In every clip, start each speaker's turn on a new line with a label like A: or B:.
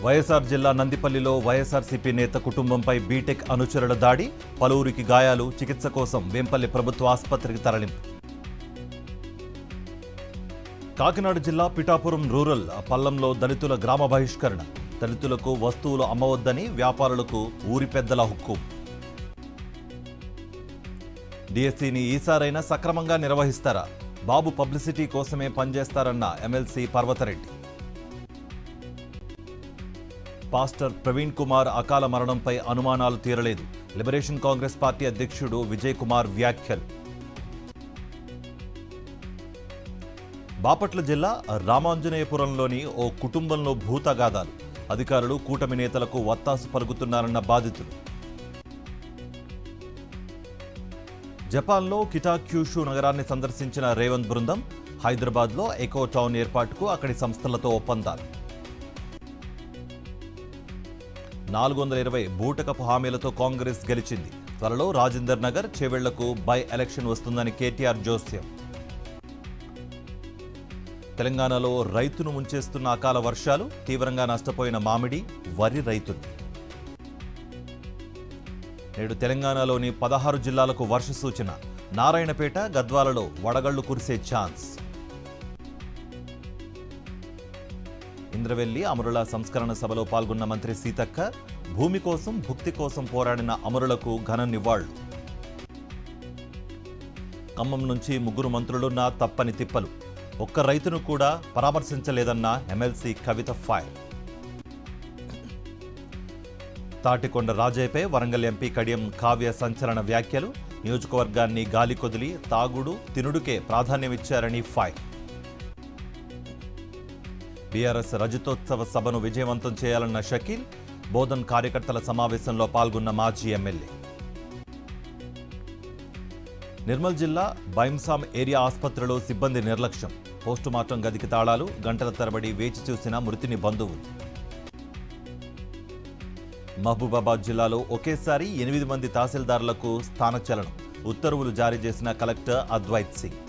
A: వైఎస్ఆర్ జిల్లా నందిపల్లిలో వైఎస్ఆర్సీపీ నేత కుటుంబంపై బీటెక్ అనుచరుల దాడి, పలువురికి గాయాలు, చికిత్స కోసం వేంపల్లి ప్రభుత్వ ఆసుపత్రికి తరలింపు. కాకినాడ జిల్లా పిఠాపురం రూరల్ పల్లంలో దళితుల గ్రామ బహిష్కరణ, దళితులకు వస్తువులు అమ్మవద్దని వ్యాపారులకు ఊరి పెద్దల హుక్కుం. డిఎస్సీని ఈసారైనా సక్రమంగా నిర్వహిస్తారా? బాబు పబ్లిసిటీ కోసమే పనిచేస్తారన్న ఎమ్మెల్సీ పర్వతరెడ్డి. పాస్టర్ ప్రవీణ్ కుమార్ అకాల మరణంపై అనుమానాలు తీరలేదు, లిబరేషన్ కాంగ్రెస్ పార్టీ అధ్యక్షుడు విజయ్ కుమార్ వ్యాఖ్యలు. బాపట్ల జిల్లా రామాంజనేయపురంలోని ఓ కుటుంబంలో భూతగాథాలు, అధికారులు కూటమి నేతలకు వత్తాసు పలుకుతున్నారన్న బాధితులు. జపాన్లో కిటాక్యూషు నగరాన్ని సందర్శించిన రేవంత్ బృందం, హైదరాబాద్లో ఎకో టౌన్ ఏర్పాటుకు అక్కడి సంస్థలతో ఒప్పందాలు. 420 బూటకపు హామీలతో కాంగ్రెస్ గెలిచింది, త్వరలో రాజేందర్ నగర్, చేవెళ్లకు బై ఎలక్షన్ వస్తుందని కేటీఆర్ జోస్యం. తెలంగాణలో రైతును ముంచేస్తున్న అకాల వర్షాలు, తీవ్రంగా నష్టపోయిన మామిడి, వరి రైతులు. నేడు తెలంగాణలోని 16 జిల్లాలకు వర్ష సూచన, నారాయణపేట, గద్వాలలో వడగళ్లు కురిసే ఛాన్స్. ఇంద్రవెల్లి అమరుల సంస్కరణ సభలో పాల్గొన్న మంత్రి సీతక్క, భూమి కోసం భుక్తి కోసం పోరాడిన అమరులకు ఘన నివాళులు. ఖమ్మం నుంచి 3 మంత్రులున్నా తప్పని తిప్పలు, ఒక్క రైతును కూడా పరామర్శించలేదన్న ఎమ్మెల్సీ కవిత ఫైర్. తాటికొండ రాజయ్యపై వరంగల్ ఎంపీ కడియం కావ్య సంచలన వ్యాఖ్యలు, నియోజకవర్గాన్ని గాలి కొదిలి తాగుడు తినుడుకే ప్రాధాన్యమిచ్చారని ఫైర్. బీఆర్ఎస్ రజతోత్సవ సభను విజయవంతం చేయాలన్న షకీల్, బోధన్ కార్యకర్తల సమావేశంలో పాల్గొన్న మాజీ ఎమ్మెల్యే. నిర్మల్ జిల్లా బైంసాం ఏరియా ఆసుపత్రిలో సిబ్బంది నిర్లక్ష్యం, పోస్టుమార్టం గదికి తాళాలు, గంటల తరబడి వేచి చూసిన మృతిని బంధువులు. మహబూబాబాద్ జిల్లాలో ఒకేసారి 8 మంది తహసీల్దారులకు స్థానచలనం, ఉత్తర్వులు జారీ చేసిన కలెక్టర్ అద్వైత్ సింగ్.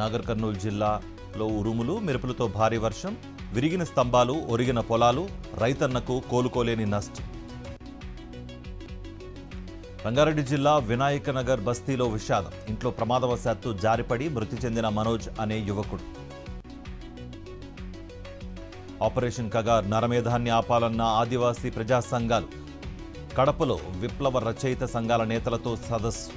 A: నాగర్ కర్నూలు జిల్లాలో ఉరుములు మెరుపులతో భారీ వర్షం, విరిగిన స్తంభాలు, ఒరిగిన పొలాలు, రైతన్నకు కోలుకోలేని నష్టం. రంగారెడ్డి జిల్లా వినాయక నగర్ బస్తీలో విషాదం, ఇంట్లో ప్రమాదవశాత్తు జారిపడి మృతి చెందిన మనోజ్ అనే యువకుడు. ఆపరేషన్ కగార్ నరమేధాన్ని ఆపాలన్న ఆదివాసీ ప్రజా సంఘాలు, కడపలో విప్లవ రచయిత సంఘాల నేతలతో సదస్సు.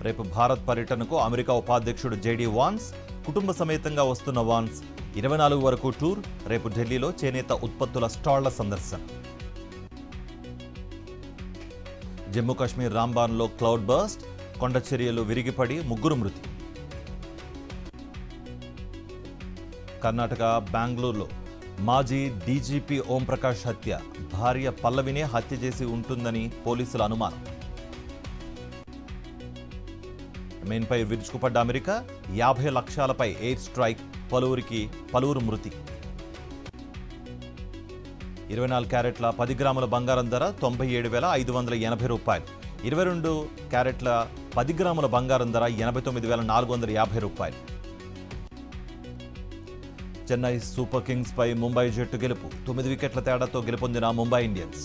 A: రేపు భారత్ పర్యటనకు అమెరికా ఉపాధ్యక్షుడు జేడీ వాన్స్, కుటుంబ సమేతంగా వస్తున్న వాన్స్. 24 వరకు టూర్, రేపు ఢిల్లీలో చేనేత ఉత్పత్తుల స్టాళ్ల సందర్శన. జమ్మూ కాశ్మీర్ రాంబాన్లో క్లౌడ్ బర్స్ట్, కొండ చర్యలు విరిగిపడి 3 మృతి. కర్ణాటక బెంగళూరులో మాజీ డీజీపీ ఓంప్రకాష్ హత్య, భార్య పల్లవినే హత్య చేసి ఉంటుందని పోలీసుల అనుమానం. యెమెన్పై విరుచుకుపడ్డ అమెరికా, 50 లక్ష్యాలపై ఎయిర్ స్ట్రైక్, పలువురు మృతి. 24 క్యారెట్ల 10 గ్రాముల బంగారం ధర 97,580 రూపాయలు, 22 క్యారెట్ల 10 గ్రాముల బంగారం ధర 89,450 రూపాయలు. చెన్నై సూపర్ కింగ్స్ పై ముంబై జట్టు గెలుపు, 9 వికెట్ల తేడాతో గెలుపొందిన ముంబై ఇండియన్స్.